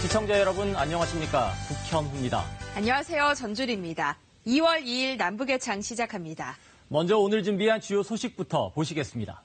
시청자 여러분 안녕하십니까? 국현입니다. 안녕하세요. 전주리입니다. 2월 2일 남북의 장 시작합니다. 먼저 오늘 준비한 주요 소식부터 보시겠습니다.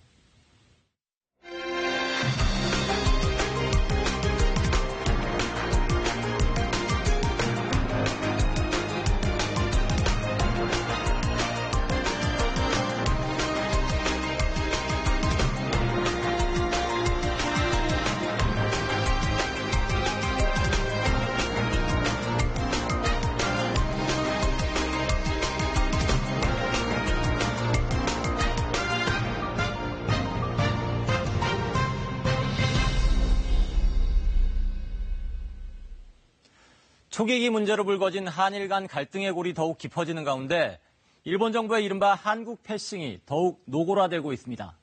초계기 문제로 불거진 한일 간 갈등의 골이 더욱 깊어지는 가운데 일본 정부의 이른바 한국 패싱이 더욱 노골화되고 있습니다.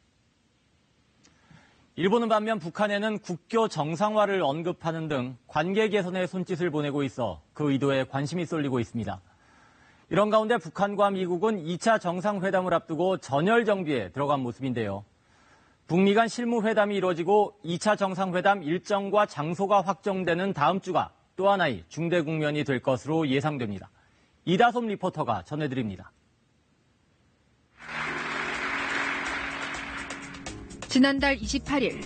일본은 반면 북한에는 국교 정상화를 언급하는 등 관계 개선에 손짓을 보내고 있어 그 의도에 관심이 쏠리고 있습니다. 이런 가운데 북한과 미국은 2차 정상회담을 앞두고 전열 정비에 들어간 모습인데요. 북미 간 실무회담이 이루어지고 2차 정상회담 일정과 장소가 확정되는 다음 주가 또 하나의 중대 국면이 될 것으로 예상됩니다. 이다솜 리포터가 전해드립니다. 지난달 28일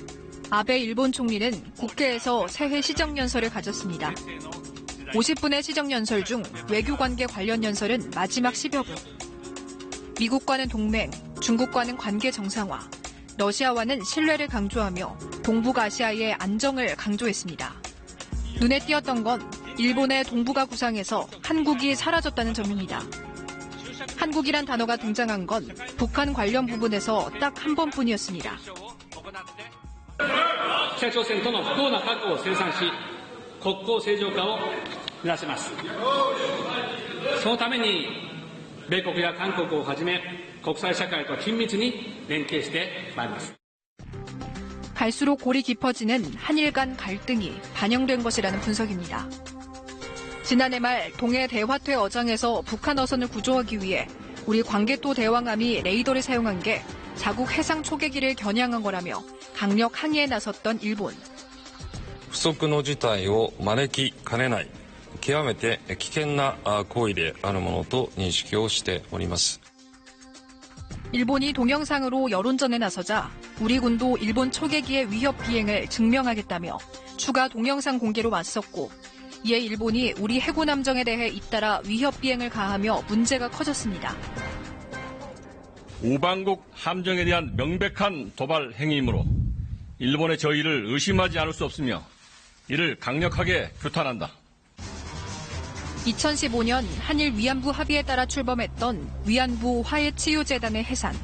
아베 일본 총리는 국회에서 새해 시정연설을 가졌습니다. 50분의 시정연설 중 외교관계 관련 연설은 마지막 10여 분. 미국과는 동맹, 중국과는 관계 정상화, 러시아와는 신뢰를 강조하며 동북아시아의 안정을 강조했습니다. 눈에 띄었던 건 일본의 동북아 구상에서 한국이 사라졌다는 점입니다. 한국이란 단어가 등장한 건 북한 관련 부분에서 딱 한 번뿐이었습니다. 北朝鮮との不当な核を生産し、国交正常化を目指します。そのために米国や韓国をはじめ国際社会と緊密に連携してまいります。 갈수록 골이 깊어지는 한일 간 갈등이 반영된 것이라는 분석입니다. 지난해 말 동해 대화퇴 어장에서 북한 어선을 구조하기 위해 우리 광개토 대왕함이 레이더를 사용한 게 자국 해상 초계기를 겨냥한 거라며 강력 항의에 나섰던 일본. 不測の事態を招きかねない極めて危険な行為であるものと認識をしております。 일본이 동영상으로 여론전에 나서자 우리 군도 일본 초계기의 위협 비행을 증명하겠다며 추가 동영상 공개로 맞섰고 이에 일본이 우리 해군 함정에 대해 잇따라 위협 비행을 가하며 문제가 커졌습니다. 우방국 함정에 대한 명백한 도발 행위이므로 일본의 저희를 의심하지 않을 수 없으며 이를 강력하게 규탄한다. 2015년 한일 위안부 합의에 따라 출범했던 위안부 화해치유재단의 해산,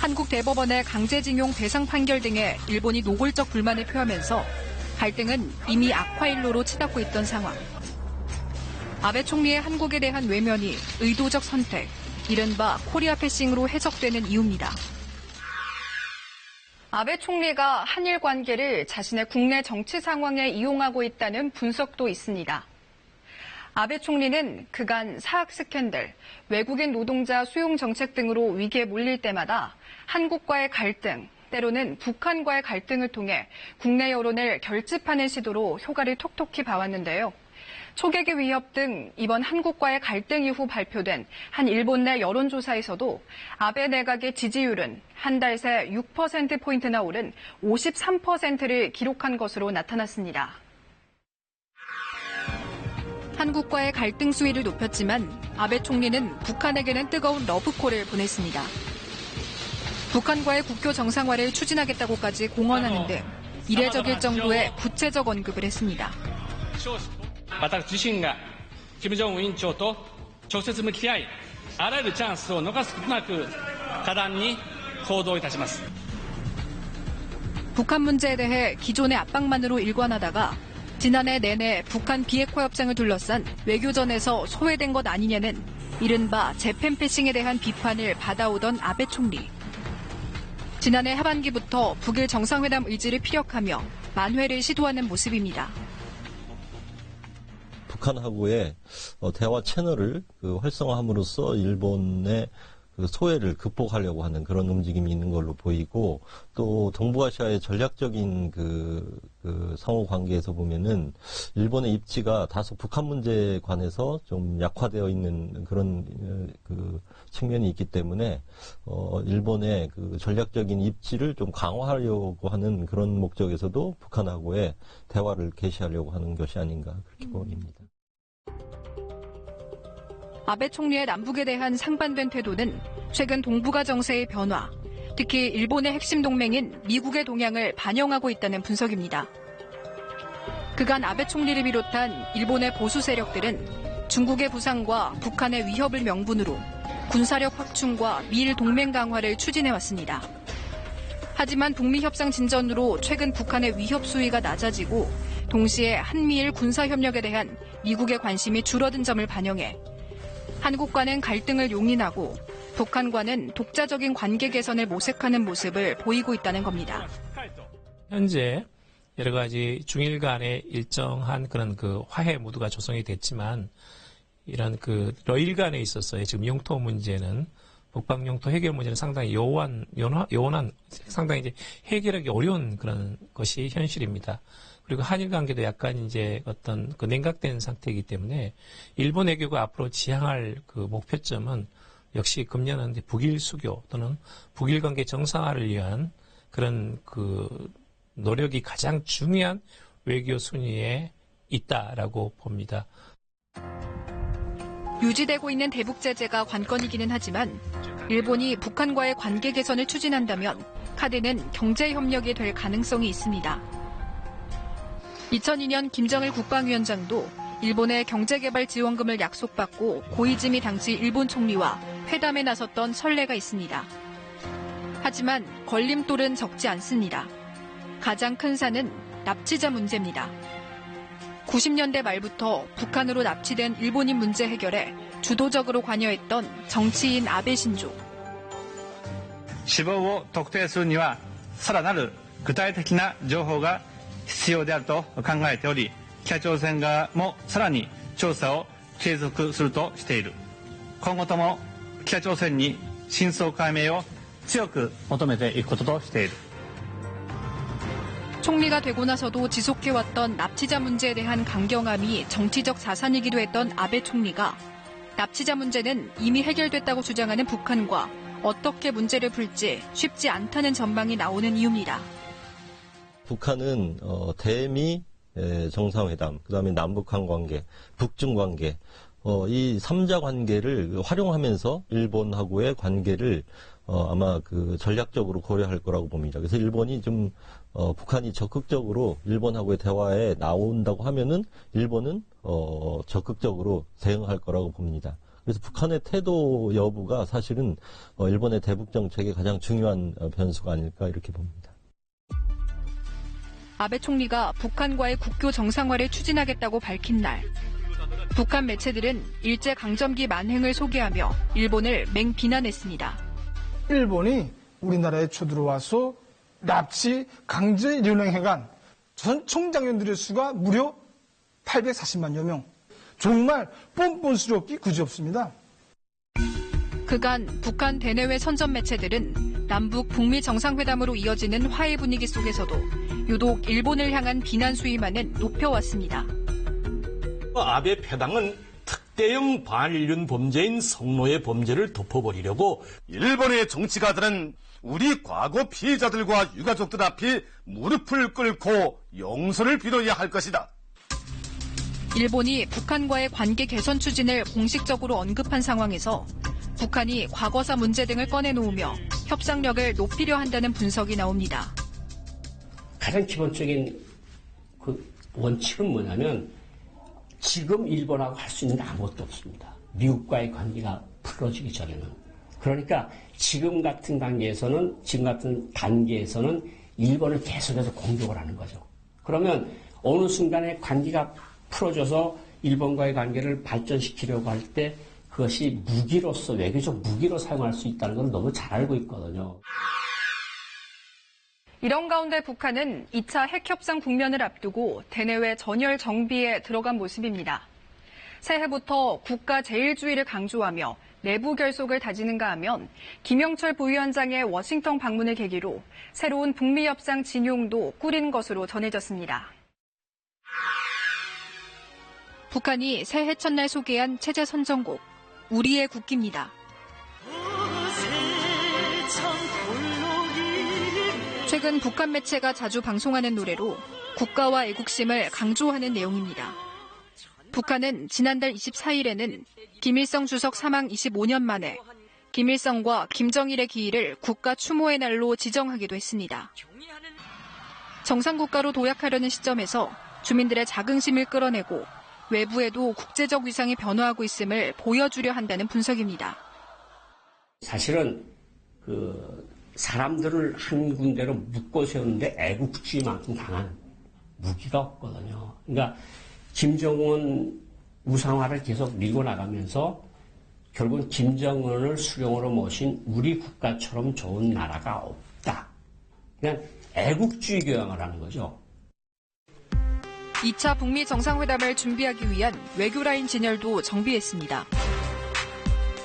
한국 대법원의 강제징용 배상 판결 등에 일본이 노골적 불만을 표하면서 갈등은 이미 악화일로로 치닫고 있던 상황. 아베 총리의 한국에 대한 외면이 의도적 선택, 이른바 코리아 패싱으로 해석되는 이유입니다. 아베 총리가 한일 관계를 자신의 국내 정치 상황에 이용하고 있다는 분석도 있습니다. 아베 총리는 그간 사학 스캔들, 외국인 노동자 수용 정책 등으로 위기에 몰릴 때마다 한국과의 갈등, 때로는 북한과의 갈등을 통해 국내 여론을 결집하는 시도로 효과를 톡톡히 봐왔는데요. 초계기 위협 등 이번 한국과의 갈등 이후 발표된 한 일본 내 여론조사에서도 아베 내각의 지지율은 한 달 새 6%포인트나 오른 53%를 기록한 것으로 나타났습니다. 한국과의 갈등 수위를 높였지만 아베 총리는 북한에게는 뜨거운 러브콜을 보냈습니다. 북한과의 국교 정상화를 추진하겠다고까지 공언하는 등 이례적일 정도의 구체적 언급을 했습니다. 私自身が金正恩委員長と直接向き合い、あらゆるチャンスを逃すことなく果断に行動いたします. 북한 문제에 대해 기존의 압박만으로 일관하다가 지난해 내내 북한 비핵화 협상을 둘러싼 외교전에서 소외된 것 아니냐는 이른바 재팬 패싱에 대한 비판을 받아오던 아베 총리. 지난해 하반기부터 북일 정상회담 의지를 피력하며 만회를 시도하는 모습입니다. 북한하고의 대화 채널을 활성화함으로써 일본의 그 소외를 극복하려고 하는 그런 움직임이 있는 걸로 보이고, 또 동북아시아의 전략적인 그 상호 관계에서 보면은 일본의 입지가 다소 북한 문제에 관해서 좀 약화되어 있는 그런 그 측면이 있기 때문에 일본의 그 전략적인 입지를 좀 강화하려고 하는 그런 목적에서도 북한하고의 대화를 개시하려고 하는 것이 아닌가 그렇게 보입니다. 아베 총리의 남북에 대한 상반된 태도는 최근 동북아 정세의 변화, 특히 일본의 핵심 동맹인 미국의 동향을 반영하고 있다는 분석입니다. 그간 아베 총리를 비롯한 일본의 보수 세력들은 중국의 부상과 북한의 위협을 명분으로 군사력 확충과 미일 동맹 강화를 추진해왔습니다. 하지만 북미 협상 진전으로 최근 북한의 위협 수위가 낮아지고 동시에 한미일 군사협력에 대한 미국의 관심이 줄어든 점을 반영해 한국과는 갈등을 용인하고 북한과는 독자적인 관계 개선을 모색하는 모습을 보이고 있다는 겁니다. 현재 여러 가지 중일 간의 일정한 그런 그 화해 무드가 조성이 됐지만 이런 그 러일 간에 있어서의 지금 영토 문제는 북방 영토 해결 문제는 상당히 요원한 상당히 이제 해결하기 어려운 그런 것이 현실입니다. 그리고 한일 관계도 약간 이제 어떤 그 냉각된 상태이기 때문에 일본 외교가 앞으로 지향할 그 목표점은 역시 금년은 북일 수교 또는 북일 관계 정상화를 위한 그런 그 노력이 가장 중요한 외교 순위에 있다라고 봅니다. 유지되고 있는 대북 제재가 관건이기는 하지만 일본이 북한과의 관계 개선을 추진한다면 카드는 경제 협력이 될 가능성이 있습니다. 2002년 김정일 국방위원장도 일본의 경제개발 지원금을 약속받고 고이즈미 당시 일본 총리와 회담에 나섰던 선례가 있습니다. 하지만 걸림돌은 적지 않습니다. 가장 큰 산은 납치자 문제입니다. 90년대 말부터 북한으로 납치된 일본인 문제 해결에 주도적으로 관여했던 정치인 아베 신조. 死亡を特定するにはさらなる具体的な情報が必要であると考えており、北朝鮮側もさらに調査を継続するとしている。今後とも北朝鮮に真相解明を強く求めていくこととしている。 총리가 되고 나서도 지속해왔던 납치자 문제에 대한 강경함이 정치적 자산이기도 했던 아베 총리가 납치자 문제는 이미 해결됐다고 주장하는 북한과 어떻게 문제를 풀지 쉽지 않다는 전망이 나오는 이유입니다. 북한은 대미 정상회담, 그다음에 남북한 관계, 북중 관계, 이 3자 관계를 활용하면서 일본하고의 관계를 아마 그 전략적으로 고려할 거라고 봅니다. 그래서 일본이 좀 북한이 적극적으로 일본하고의 대화에 나온다고 하면은 일본은 적극적으로 대응할 거라고 봅니다. 그래서 북한의 태도 여부가 사실은 일본의 대북 정책의 가장 중요한 변수가 아닐까 이렇게 봅니다. 아베 총리가 북한과의 국교 정상화를 추진하겠다고 밝힌 날, 북한 매체들은 일제강점기 만행을 소개하며 일본을 맹비난했습니다. 일본이 우리나라에 쳐들어와서 납치, 강제 연행해간 전 총장년들의 수가 무려 840만여 명. 정말 뻔뻔스럽기 그지없습니다. 그간 북한 대내외 선전 매체들은 남북 북미 정상회담으로 이어지는 화해 분위기 속에서도 유독 일본을 향한 비난 수위만은 높여왔습니다. 아베 패당은 특대형 반일륜 범죄인 성노예 범죄를 덮어버리려고 일본의 정치가들은 우리 과거 피해자들과 유가족들 앞에 무릎을 꿇고 용서를 빌어야 할 것이다. 일본이 북한과의 관계 개선 추진을 공식적으로 언급한 상황에서 북한이 과거사 문제 등을 꺼내놓으며 협상력을 높이려 한다는 분석이 나옵니다. 가장 기본적인 그 원칙은 뭐냐면 지금 일본하고 할 수 있는 아무것도 없습니다. 미국과의 관계가 풀어지기 전에는. 그러니까 지금 같은 단계에서는 일본을 계속해서 공격을 하는 거죠. 그러면 어느 순간에 관계가 풀어져서 일본과의 관계를 발전시키려고 할 때 그것이 무기로서 외교적 무기로 사용할 수 있다는 건 너무 잘 알고 있거든요. 이런 가운데 북한은 2차 핵협상 국면을 앞두고 대내외 전열 정비에 들어간 모습입니다. 새해부터 국가 제일주의를 강조하며 내부 결속을 다지는가 하면 김영철 부위원장의 워싱턴 방문을 계기로 새로운 북미 협상 진용도 꾸린 것으로 전해졌습니다. 북한이 새해 첫날 소개한 체제 선정곡 우리의 국기입니다. 최근 북한 매체가 자주 방송하는 노래로 국가와 애국심을 강조하는 내용입니다. 북한은 지난달 24일에는 김일성 주석 사망 25년 만에 김일성과 김정일의 기일을 국가 추모의 날로 지정하기도 했습니다. 정상국가로 도약하려는 시점에서 주민들의 자긍심을 끌어내고 외부에도 국제적 위상이 변화하고 있음을 보여주려 한다는 분석입니다. 사실은 사람들을 한 군데로 묶어 세우는데 애국주의만큼 강한 무기가 없거든요. 그러니까 김정은 우상화를 계속 밀고 나가면서 결국은 김정은을 수령으로 모신 우리 국가처럼 좋은 나라가 없다. 그냥 애국주의 교양을 하는 거죠. 2차 북미 정상회담을 준비하기 위한 외교라인 진열도 정비했습니다.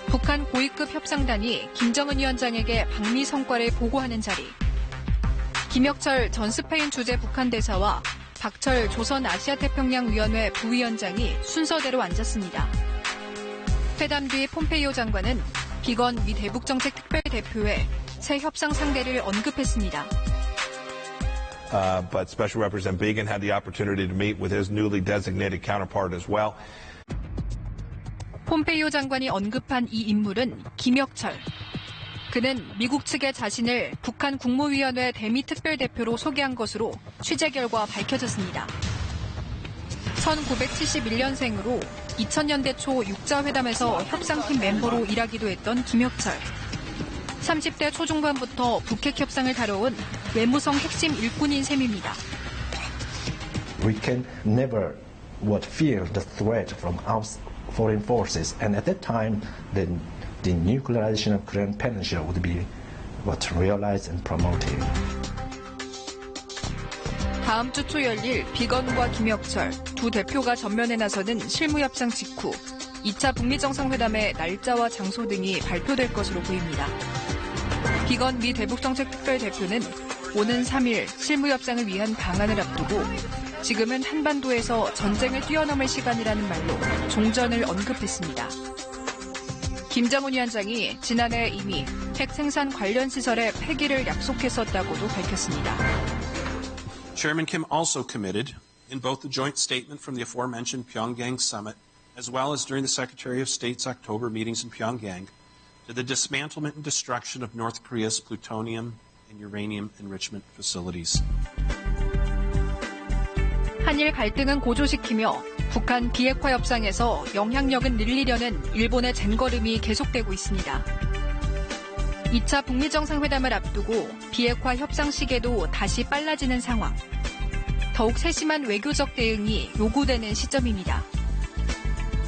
북한 고위급 협상단이 김정은 위원장에게 방미 성과를 보고하는 자리. 김혁철 전 스페인 주재 북한 대사와 박철 조선 아시아태평양위원회 부위원장이 순서대로 앉았습니다. 회담 뒤 폼페이오 장관은 비건 미 대북정책 특별대표에 새 협상 상대를 언급했습니다. But Special Representative Biegun had the opportunity to meet with his newly designated counterpart as well. 폼페이오 장관이 언급한 이 인물은 김혁철. 그는 미국 측에 자신을 북한 국무위원회 대미 특별대표로 소개한 것으로 취재 결과 밝혀졌습니다. 1971년생으로 2000년대 초 육자회담에서 협상팀 멤버로 일하기도 했던 김혁철. 30대 초중반부터 북핵 협상을 다뤄온 외무성 핵심 일꾼인 셈입니다. We can never would fear the threat from our foreign forces, and at that time, the denuclearization of Korean Peninsula would be what realized and promoted. 다음 주 초 열릴 비건과 김혁철 두 대표가 전면에 나서는 실무협상 직후 2차 북미 정상회담의 날짜와 장소 등이 발표될 것으로 보입니다. 비건 미 대북정책특별대표는 오는 3일 실무협상을 위한 방안을 앞두고 지금은 한반도에서 전쟁을 뛰어넘을 시간이라는 말로 종전을 언급했습니다. 김정은 위원장이 지난해 이미 핵 생산 관련 시설의 폐기를 약속했었다고도 밝혔습니다. Chairman Kim also committed in both the joint statement from the aforementioned Pyongyang summit as well as during the Secretary of State's October meetings in Pyongyang to the dismantlement and destruction of North Korea's plutonium and uranium enrichment facilities. 한일 갈등은 고조시키며 북한 비핵화 협상에서 영향력은 늘리려는 일본의 쟁걸음이 계속되고 있습니다. 2차 북미 정상회담을 앞두고 비핵화 협상 시계도 다시 빨라지는 상황. 더욱 세심한 외교적 대응이 요구되는 시점입니다.